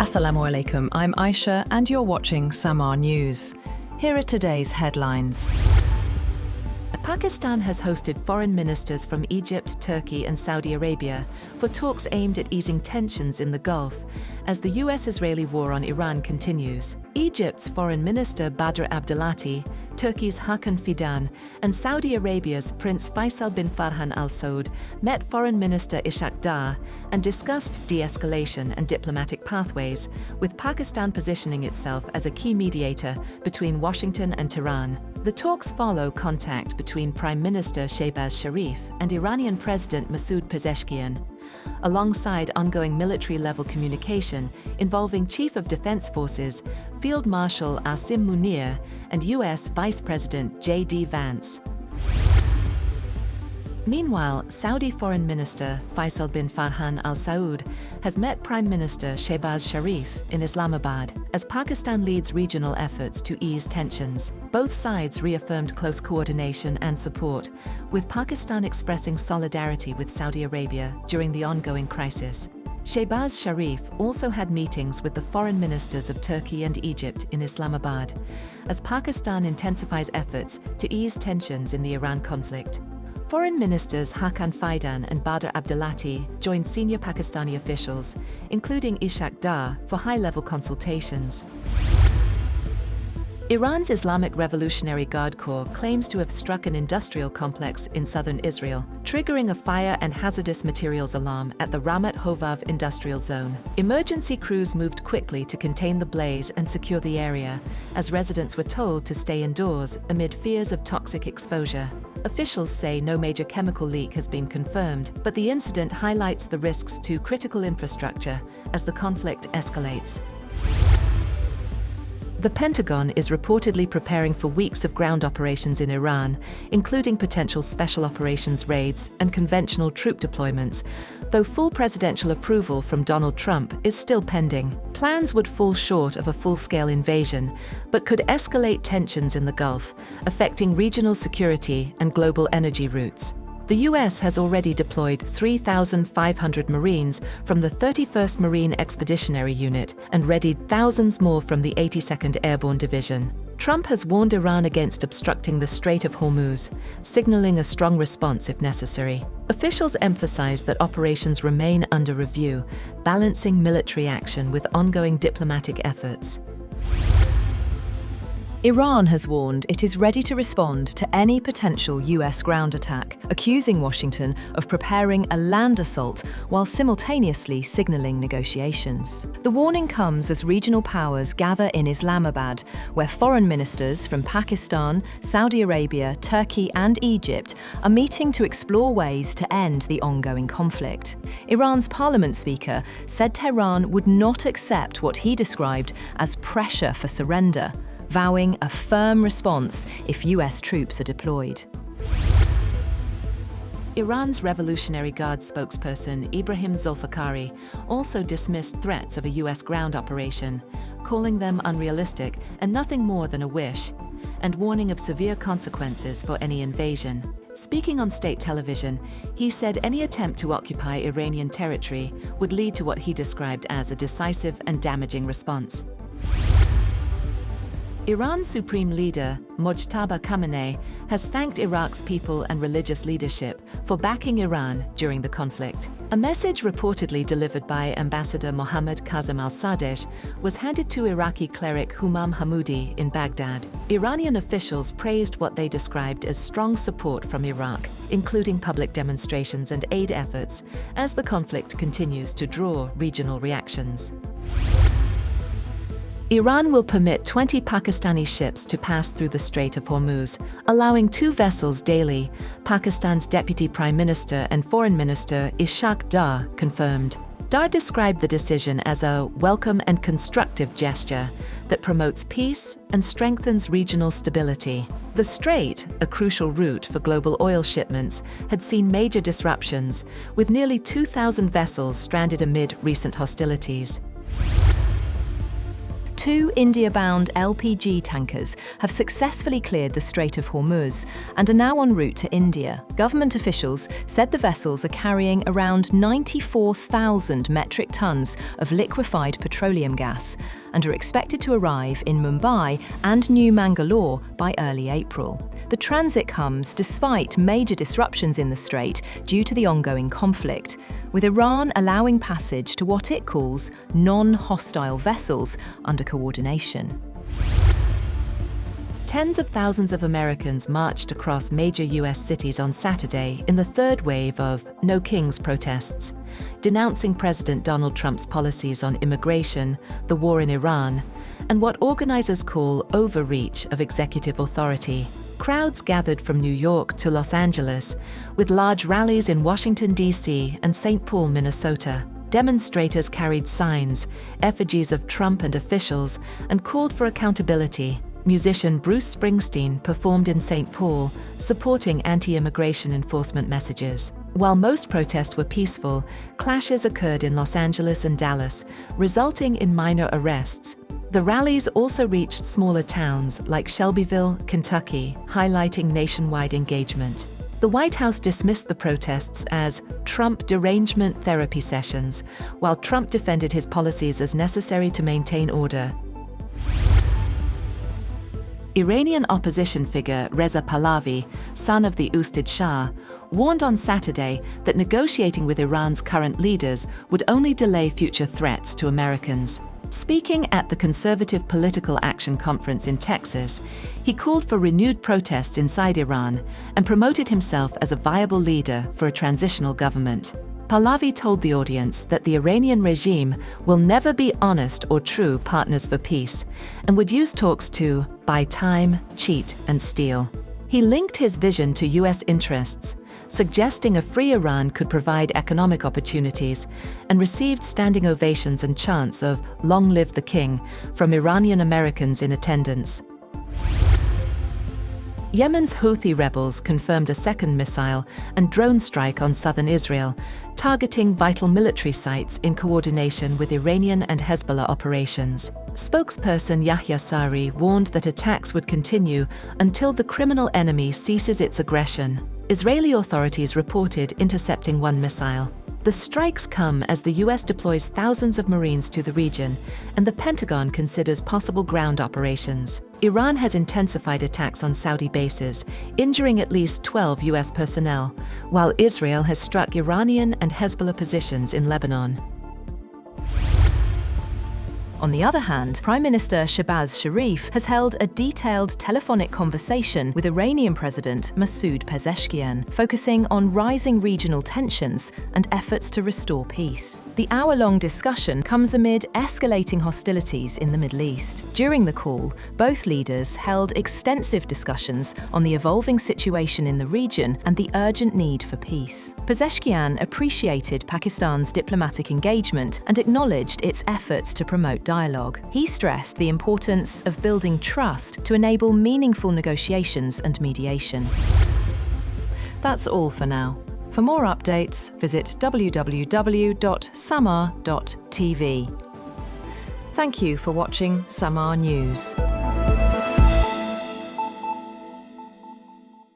Assalamu alaikum, I'm Aisha and you're watching Samaa News. Here are today's headlines. Pakistan has hosted foreign ministers from Egypt, Turkey and Saudi Arabia for talks aimed at easing tensions in the Gulf as the US-Israeli war on Iran continues. Egypt's Foreign Minister Badr Abdelatty, Turkey's Hakan Fidan, and Saudi Arabia's Prince Faisal bin Farhan Al Saud met Foreign Minister Ishaq Dar and discussed de-escalation and diplomatic pathways, with Pakistan positioning itself as a key mediator between Washington and Tehran. The talks follow contact between Prime Minister Shehbaz Sharif and Iranian President Masoud Pezeshkian, alongside ongoing military-level communication involving Chief of Defense Forces Field Marshal Asim Munir and U.S. Vice President J.D. Vance. Meanwhile, Saudi Foreign Minister Faisal bin Farhan Al Saud has met Prime Minister Shehbaz Sharif in Islamabad as Pakistan leads regional efforts to ease tensions. Both sides reaffirmed close coordination and support, with Pakistan expressing solidarity with Saudi Arabia during the ongoing crisis. Shehbaz Sharif also had meetings with the foreign ministers of Turkey and Egypt in Islamabad, as Pakistan intensifies efforts to ease tensions in the Iran conflict. Foreign Ministers Hakan Fidan and Badr Abdelatty joined senior Pakistani officials, including Ishaq Dar, for high-level consultations. Iran's Islamic Revolutionary Guard Corps claims to have struck an industrial complex in southern Israel, triggering a fire and hazardous materials alarm at the Ramat Hovav industrial zone. Emergency crews moved quickly to contain the blaze and secure the area, as residents were told to stay indoors amid fears of toxic exposure. Officials say no major chemical leak has been confirmed, but the incident highlights the risks to critical infrastructure as the conflict escalates. The Pentagon is reportedly preparing for weeks of ground operations in Iran, including potential special operations raids and conventional troop deployments, though full presidential approval from Donald Trump is still pending. Plans would fall short of a full-scale invasion, but could escalate tensions in the Gulf, affecting regional security and global energy routes. The U.S. has already deployed 3,500 Marines from the 31st Marine Expeditionary Unit and readied thousands more from the 82nd Airborne Division. Trump has warned Iran against obstructing the Strait of Hormuz, signaling a strong response if necessary. Officials emphasize that operations remain under review, balancing military action with ongoing diplomatic efforts. Iran has warned it is ready to respond to any potential US ground attack, accusing Washington of preparing a land assault while simultaneously signaling negotiations. The warning comes as regional powers gather in Islamabad, where foreign ministers from Pakistan, Saudi Arabia, Turkey and Egypt are meeting to explore ways to end the ongoing conflict. Iran's parliament speaker said Tehran would not accept what he described as pressure for surrender, vowing a firm response if US troops are deployed. Iran's Revolutionary Guard spokesperson Ibrahim Zulfikari also dismissed threats of a US ground operation, calling them unrealistic and nothing more than a wish, and warning of severe consequences for any invasion. Speaking on state television, he said any attempt to occupy Iranian territory would lead to what he described as a decisive and damaging response. Iran's supreme leader, Mojtaba Khamenei, has thanked Iraq's people and religious leadership for backing Iran during the conflict. A message reportedly delivered by Ambassador Mohammad Kazem al-Sadeh was handed to Iraqi cleric Humam Hamoudi in Baghdad. Iranian officials praised what they described as strong support from Iraq, including public demonstrations and aid efforts, as the conflict continues to draw regional reactions. Iran will permit 20 Pakistani ships to pass through the Strait of Hormuz, allowing 2 vessels daily, Pakistan's Deputy Prime Minister and Foreign Minister Ishaq Dar confirmed. Dar described the decision as a welcome and constructive gesture that promotes peace and strengthens regional stability. The Strait, a crucial route for global oil shipments, had seen major disruptions, with nearly 2,000 vessels stranded amid recent hostilities. 2 India-bound LPG tankers have successfully cleared the Strait of Hormuz and are now en route to India. Government officials said the vessels are carrying around 94,000 metric tons of liquefied petroleum gas and are expected to arrive in Mumbai and New Mangalore by early April. The transit comes despite major disruptions in the Strait due to the ongoing conflict, with Iran allowing passage to what it calls non-hostile vessels under coordination. Tens of thousands of Americans marched across major U.S. cities on Saturday in the third wave of No Kings protests, denouncing President Donald Trump's policies on immigration, the war in Iran, and what organizers call overreach of executive authority. Crowds gathered from New York to Los Angeles, with large rallies in Washington, D.C. and St. Paul, Minnesota. Demonstrators carried signs, effigies of Trump and officials, and called for accountability. Musician Bruce Springsteen performed in St. Paul, supporting anti-immigration enforcement messages. While most protests were peaceful, clashes occurred in Los Angeles and Dallas, resulting in minor arrests. The rallies also reached smaller towns like Shelbyville, Kentucky, highlighting nationwide engagement. The White House dismissed the protests as Trump derangement therapy sessions, while Trump defended his policies as necessary to maintain order. Iranian opposition figure Reza Pahlavi, son of the ousted Shah, warned on Saturday that negotiating with Iran's current leaders would only delay future threats to Americans. Speaking at the Conservative Political Action Conference in Texas, he called for renewed protests inside Iran and promoted himself as a viable leader for a transitional government. Pahlavi told the audience that the Iranian regime will never be honest or true partners for peace and would use talks to buy time, cheat, and steal. He linked his vision to U.S. interests, suggesting a free Iran could provide economic opportunities, and received standing ovations and chants of "Long live the King" from Iranian Americans in attendance. Yemen's Houthi rebels confirmed a second missile and drone strike on southern Israel, targeting vital military sites in coordination with Iranian and Hezbollah operations. Spokesperson Yahya Sari warned that attacks would continue until the criminal enemy ceases its aggression. Israeli authorities reported intercepting one missile. The strikes come as the U.S. deploys thousands of Marines to the region, and the Pentagon considers possible ground operations. Iran has intensified attacks on Saudi bases, injuring at least 12 U.S. personnel, while Israel has struck Iranian and Hezbollah positions in Lebanon. On the other hand, Prime Minister Shehbaz Sharif has held a detailed telephonic conversation with Iranian President Masoud Pezeshkian, focusing on rising regional tensions and efforts to restore peace. The hour-long discussion comes amid escalating hostilities in the Middle East. During the call, both leaders held extensive discussions on the evolving situation in the region and the urgent need for peace. Pezeshkian appreciated Pakistan's diplomatic engagement and acknowledged its efforts to promote dialogue. He stressed the importance of building trust to enable meaningful negotiations and mediation. That's all for now. For more updates, visit www.samaa.tv. Thank you for watching Samaa News.